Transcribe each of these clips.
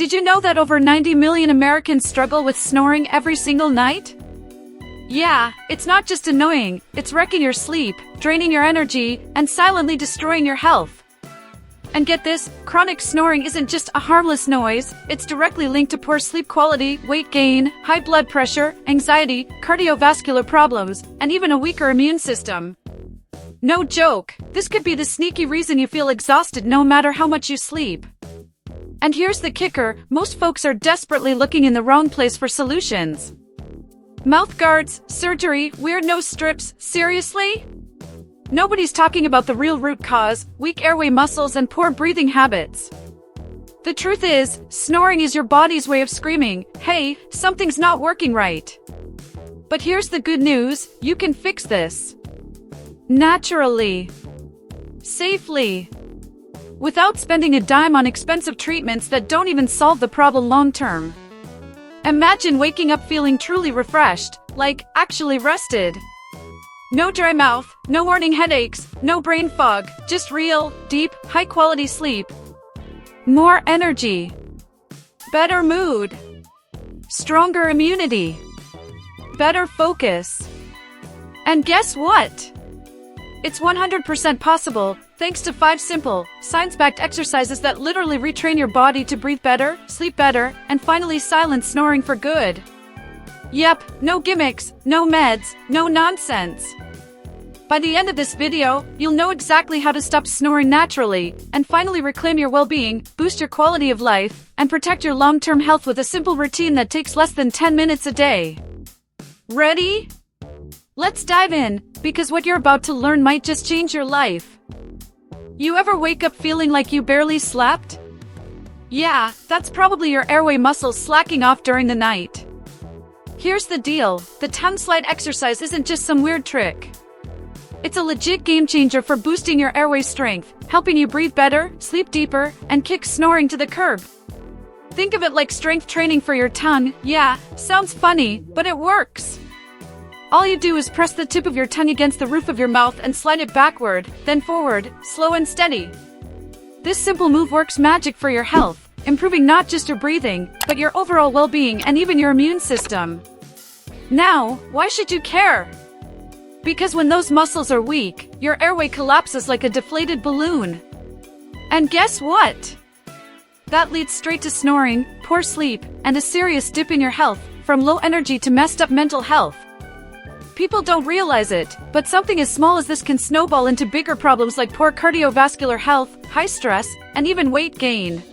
Did you know that over 90 million Americans struggle with snoring every single night? Yeah, it's not just annoying, it's wrecking your sleep, draining your energy, and silently destroying your health. And get this, chronic snoring isn't just a harmless noise, it's directly linked to poor sleep quality, weight gain, high blood pressure, anxiety, cardiovascular problems, and even a weaker immune system. No joke, this could be the sneaky reason you feel exhausted no matter how much you sleep. And here's the kicker, most folks are desperately looking in the wrong place for solutions. Mouth guards, surgery, weird nose strips, seriously? Nobody's talking about the real root cause, weak airway muscles and poor breathing habits. The truth is, snoring is your body's way of screaming, hey, something's not working right. But here's the good news, you can fix this. Naturally. Safely. Without spending a dime on expensive treatments that don't even solve the problem long term. Imagine waking up feeling truly refreshed, like, actually rested. No dry mouth, no morning headaches, no brain fog, just real, deep, high-quality sleep. More energy. Better mood. Stronger immunity. Better focus. And guess what? It's 100% possible, thanks to 5 simple, science-backed exercises that literally retrain your body to breathe better, sleep better, and finally silence snoring for good. Yep, no gimmicks, no meds, no nonsense. By the end of this video, you'll know exactly how to stop snoring naturally, and finally reclaim your well-being, boost your quality of life, and protect your long-term health with a simple routine that takes less than 10 minutes a day. Ready? Let's dive in, because what you're about to learn might just change your life. You ever wake up feeling like you barely slept? Yeah, that's probably your airway muscles slacking off during the night. Here's the deal, the tongue slide exercise isn't just some weird trick. It's a legit game changer for boosting your airway strength, helping you breathe better, sleep deeper, and kick snoring to the curb. Think of it like strength training for your tongue. Yeah, sounds funny, but it works. All you do is press the tip of your tongue against the roof of your mouth and slide it backward, then forward, slow and steady. This simple move works magic for your health, improving not just your breathing, but your overall well-being and even your immune system. Now, why should you care? Because when those muscles are weak, your airway collapses like a deflated balloon. And guess what? That leads straight to snoring, poor sleep, and a serious dip in your health, from low energy to messed up mental health. People don't realize it, but something as small as this can snowball into bigger problems like poor cardiovascular health, high stress, and even weight gain.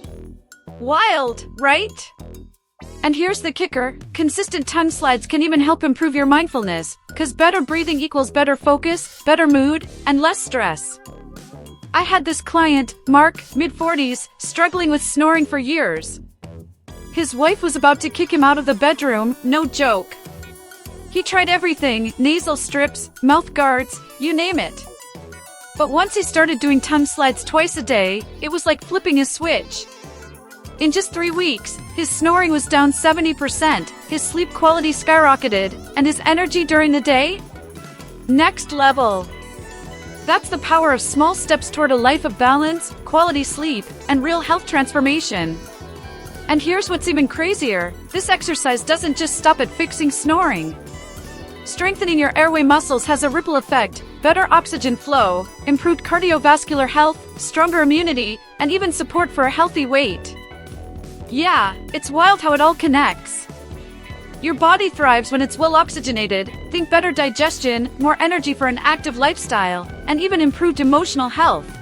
Wild, right? And here's the kicker, consistent tongue slides can even help improve your mindfulness, because better breathing equals better focus, better mood, and less stress. I had this client, Mark, mid-40s, struggling with snoring for years. His wife was about to kick him out of the bedroom, no joke. He tried everything, nasal strips, mouth guards, you name it. But once he started doing tongue slides twice a day, it was like flipping a switch. In just 3 weeks, his snoring was down 70%, his sleep quality skyrocketed, and his energy during the day? Next level. That's the power of small steps toward a life of balance, quality sleep, and real health transformation. And here's what's even crazier, this exercise doesn't just stop at fixing snoring. Strengthening your airway muscles has a ripple effect, better oxygen flow, improved cardiovascular health, stronger immunity, and even support for a healthy weight. Yeah, it's wild how it all connects. Your body thrives when it's well oxygenated, think better digestion, more energy for an active lifestyle, and even improved emotional health.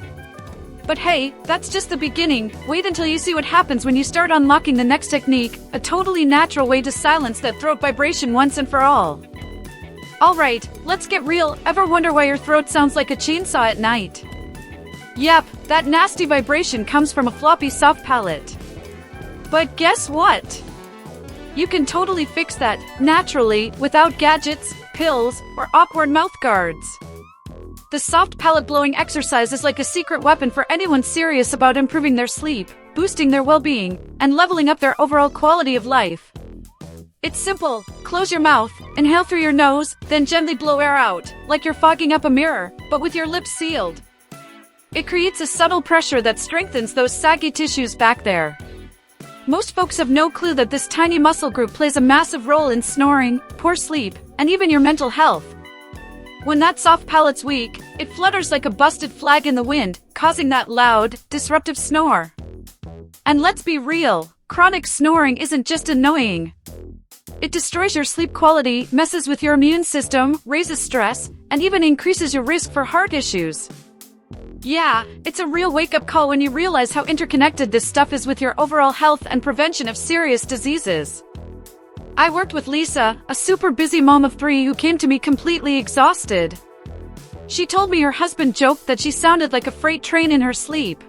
But hey, that's just the beginning, wait until you see what happens when you start unlocking the next technique, a totally natural way to silence that throat vibration once and for all. Alright, let's get real, ever wonder why your throat sounds like a chainsaw at night? Yep, that nasty vibration comes from a floppy soft palate. But guess what? You can totally fix that, naturally, without gadgets, pills, or awkward mouth guards. The soft palate blowing exercise is like a secret weapon for anyone serious about improving their sleep, boosting their well-being, and leveling up their overall quality of life. It's simple. Close your mouth, inhale through your nose, then gently blow air out, like you're fogging up a mirror, but with your lips sealed. It creates a subtle pressure that strengthens those saggy tissues back there. Most folks have no clue that this tiny muscle group plays a massive role in snoring, poor sleep, and even your mental health. When that soft palate's weak, it flutters like a busted flag in the wind, causing that loud, disruptive snore. And let's be real, chronic snoring isn't just annoying. It destroys your sleep quality, messes with your immune system, raises stress, and even increases your risk for heart issues. Yeah, it's a real wake-up call when you realize how interconnected this stuff is with your overall health and prevention of serious diseases. I worked with Lisa, a super busy mom of 3 who came to me completely exhausted. She told me her husband joked that she sounded like a freight train in her sleep.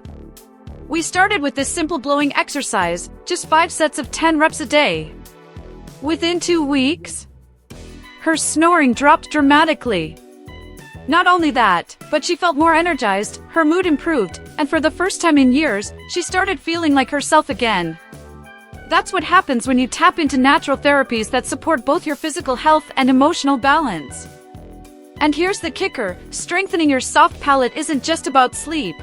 We started with this simple blowing exercise, just 5 sets of 10 reps a day. Within 2 weeks, her snoring dropped dramatically. Not only that, but she felt more energized, her mood improved, and for the first time in years, she started feeling like herself again. That's what happens when you tap into natural therapies that support both your physical health and emotional balance. And here's the kicker, strengthening your soft palate isn't just about sleep.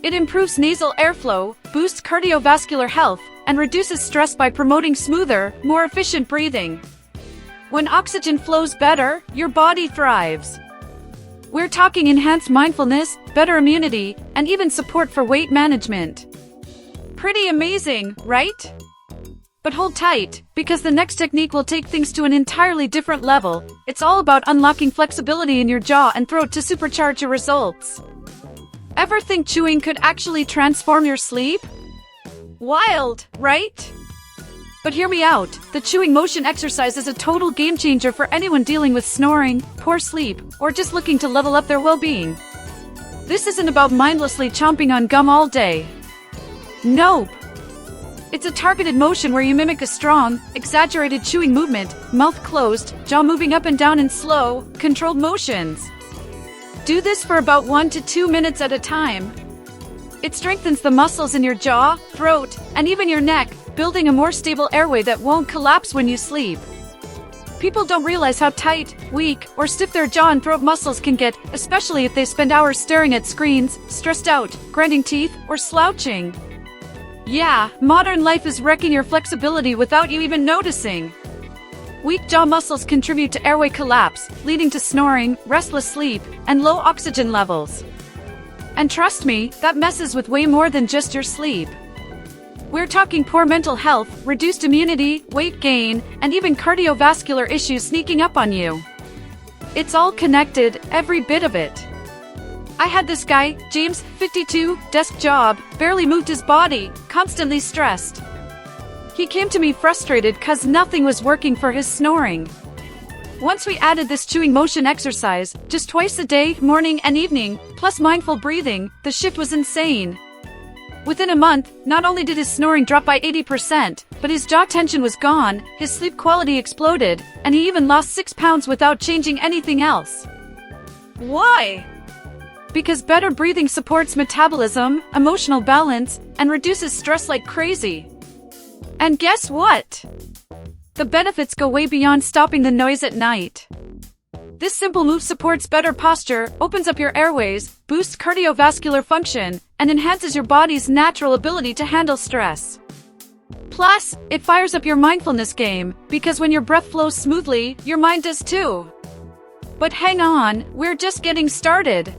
It improves nasal airflow, boosts cardiovascular health, and reduces stress by promoting smoother, more efficient breathing. When oxygen flows better, your body thrives. We're talking enhanced mindfulness, better immunity, and even support for weight management. Pretty amazing, right? But hold tight, because the next technique will take things to an entirely different level. It's all about unlocking flexibility in your jaw and throat to supercharge your results. Ever think chewing could actually transform your sleep? Wild, right? But hear me out, the chewing motion exercise is a total game changer for anyone dealing with snoring, poor sleep, or just looking to level up their well-being. This isn't about mindlessly chomping on gum all day. Nope. It's a targeted motion where you mimic a strong, exaggerated chewing movement, mouth closed, jaw moving up and down in slow, controlled motions. Do this for about 1 to 2 minutes at a time. It strengthens the muscles in your jaw, throat, and even your neck, building a more stable airway that won't collapse when you sleep. People don't realize how tight, weak, or stiff their jaw and throat muscles can get, especially if they spend hours staring at screens, stressed out, grinding teeth, or slouching. Yeah, modern life is wrecking your flexibility without you even noticing. Weak jaw muscles contribute to airway collapse, leading to snoring, restless sleep, and low oxygen levels. And trust me, that messes with way more than just your sleep. We're talking poor mental health, reduced immunity, weight gain, and even cardiovascular issues sneaking up on you. It's all connected, every bit of it. I had this guy, James, 52, desk job, barely moved his body, constantly stressed. He came to me frustrated cause nothing was working for his snoring. Once we added this chewing motion exercise, just twice a day, morning and evening, plus mindful breathing, the shift was insane. Within a month, not only did his snoring drop by 80%, but his jaw tension was gone, his sleep quality exploded, and he even lost 6 pounds without changing anything else. Why? Because better breathing supports metabolism, emotional balance, and reduces stress like crazy. And guess what? The benefits go way beyond stopping the noise at night. This simple move supports better posture, opens up your airways, boosts cardiovascular function, and enhances your body's natural ability to handle stress. Plus, it fires up your mindfulness game, because when your breath flows smoothly, your mind does too. But hang on, we're just getting started.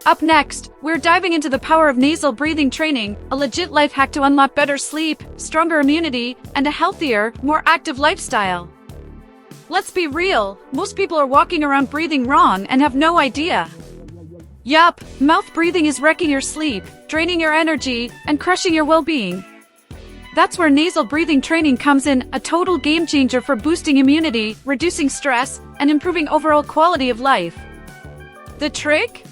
Up next, we're diving into the power of nasal breathing training, a legit life hack to unlock better sleep, stronger immunity, and a healthier, more active lifestyle. Let's be real, most people are walking around breathing wrong and have no idea. Yup, mouth breathing is wrecking your sleep, draining your energy, and crushing your well-being. That's where nasal breathing training comes in, a total game changer for boosting immunity, reducing stress, and improving overall quality of life. The trick?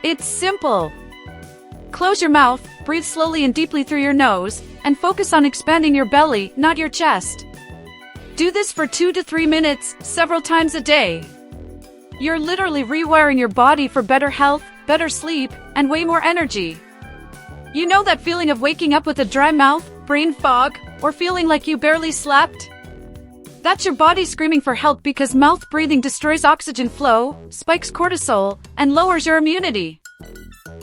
It's simple. Close your mouth, breathe slowly and deeply through your nose, and focus on expanding your belly, not your chest. Do this for 2 to 3 minutes, several times a day. You're literally rewiring your body for better health, better sleep, and way more energy. You know that feeling of waking up with a dry mouth, brain fog, or feeling like you barely slept? That's your body screaming for help because mouth breathing destroys oxygen flow, spikes cortisol, and lowers your immunity.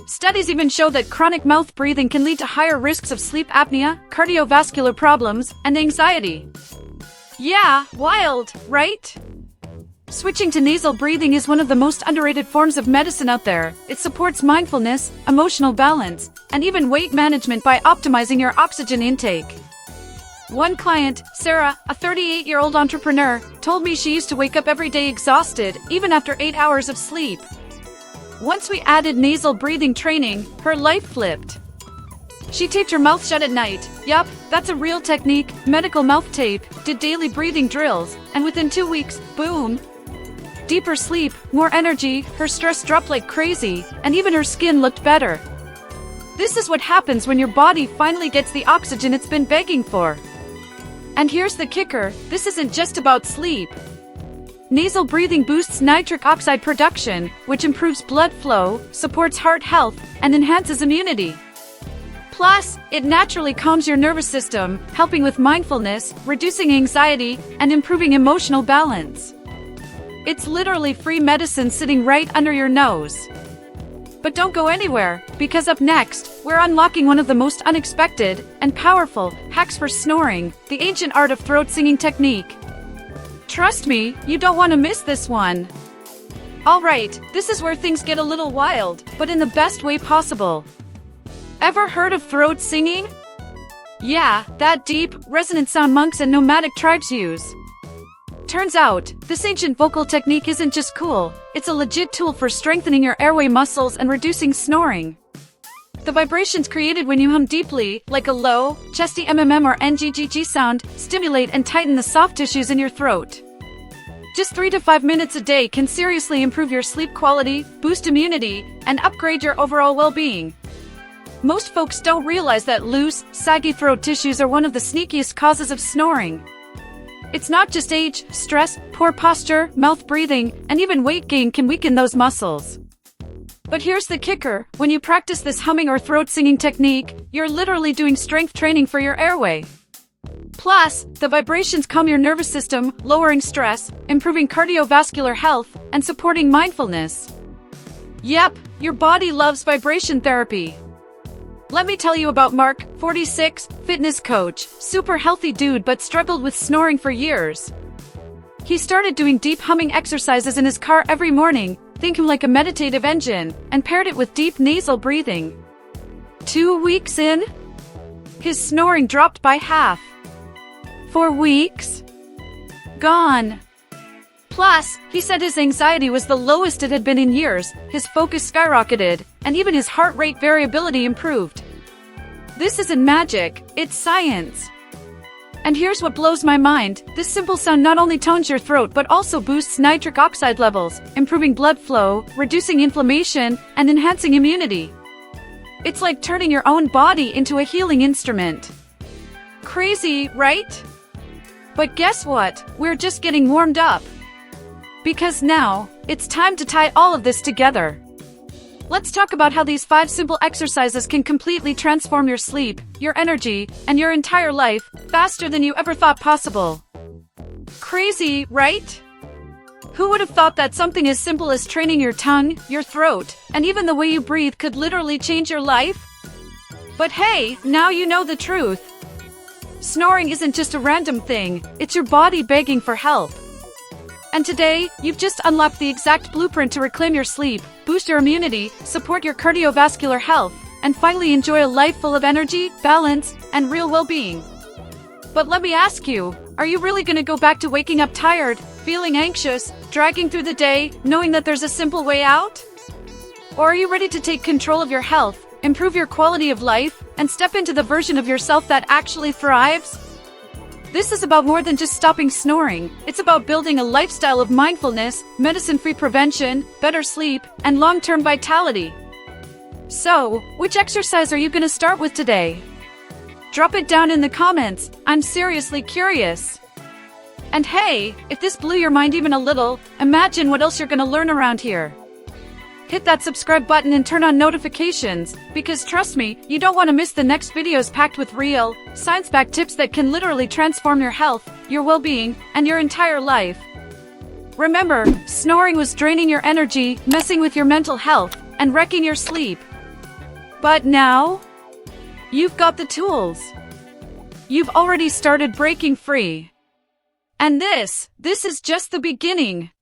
Studies even show that chronic mouth breathing can lead to higher risks of sleep apnea, cardiovascular problems, and anxiety. Yeah, wild, right? Switching to nasal breathing is one of the most underrated forms of medicine out there. It supports mindfulness, emotional balance, and even weight management by optimizing your oxygen intake. One client, Sarah, a 38-year-old entrepreneur, told me she used to wake up every day exhausted, even after 8 hours of sleep. Once we added nasal breathing training, her life flipped. She taped her mouth shut at night. Yup, that's a real technique, medical mouth tape, did daily breathing drills, and within 2 weeks, boom! Deeper sleep, more energy, her stress dropped like crazy, and even her skin looked better. This is what happens when your body finally gets the oxygen it's been begging for. And here's the kicker, this isn't just about sleep. Nasal breathing boosts nitric oxide production, which improves blood flow, supports heart health, and enhances immunity. Plus, it naturally calms your nervous system, helping with mindfulness, reducing anxiety, and improving emotional balance. It's literally free medicine sitting right under your nose. But don't go anywhere, because up next, we're unlocking one of the most unexpected and powerful hacks for snoring, the ancient art of throat singing technique. Trust me, you don't want to miss this one. Alright, this is where things get a little wild, but in the best way possible. Ever heard of throat singing? Yeah, that deep, resonant sound monks and nomadic tribes use. Turns out, this ancient vocal technique isn't just cool, it's a legit tool for strengthening your airway muscles and reducing snoring. The vibrations created when you hum deeply, like a low, chesty MMM or NGGG sound, stimulate and tighten the soft tissues in your throat. Just 3 to 5 minutes a day can seriously improve your sleep quality, boost immunity, and upgrade your overall well-being. Most folks don't realize that loose, saggy throat tissues are one of the sneakiest causes of snoring. It's not just age, stress, poor posture, mouth breathing, and even weight gain can weaken those muscles. But here's the kicker, when you practice this humming or throat singing technique, you're literally doing strength training for your airway. Plus, the vibrations calm your nervous system, lowering stress, improving cardiovascular health, and supporting mindfulness. Yep, your body loves vibration therapy. Let me tell you about Mark, 46, fitness coach, super healthy dude but struggled with snoring for years. He started doing deep humming exercises in his car every morning, think him like a meditative engine, and paired it with deep nasal breathing. 2 weeks in, his snoring dropped by half. 4 weeks? Gone. Plus, he said his anxiety was the lowest it had been in years, his focus skyrocketed, and even his heart rate variability improved. This isn't magic, it's science. And here's what blows my mind, this simple sound not only tones your throat but also boosts nitric oxide levels, improving blood flow, reducing inflammation, and enhancing immunity. It's like turning your own body into a healing instrument. Crazy, right? But guess what, we're just getting warmed up. Because now, it's time to tie all of this together. Let's talk about how these 5 simple exercises can completely transform your sleep, your energy, and your entire life, faster than you ever thought possible. Crazy, right? Who would have thought that something as simple as training your tongue, your throat, and even the way you breathe could literally change your life? But hey, now you know the truth. Snoring isn't just a random thing, it's your body begging for help. And today, you've just unlocked the exact blueprint to reclaim your sleep, boost your immunity, support your cardiovascular health, and finally enjoy a life full of energy, balance, and real well-being. But let me ask you, are you really gonna go back to waking up tired, feeling anxious, dragging through the day, knowing that there's a simple way out? Or are you ready to take control of your health, improve your quality of life, and step into the version of yourself that actually thrives? This is about more than just stopping snoring. It's about building a lifestyle of mindfulness, medicine-free prevention, better sleep, and long-term vitality. So, which exercise are you going to start with today? Drop it down in the comments. I'm seriously curious. And hey, if this blew your mind even a little, imagine what else you're going to learn around here. Hit that subscribe button and turn on notifications, because trust me, you don't want to miss the next videos packed with real, science-backed tips that can literally transform your health, your well-being, and your entire life. Remember, snoring was draining your energy, messing with your mental health, and wrecking your sleep. But now, you've got the tools. You've already started breaking free. And this is just the beginning.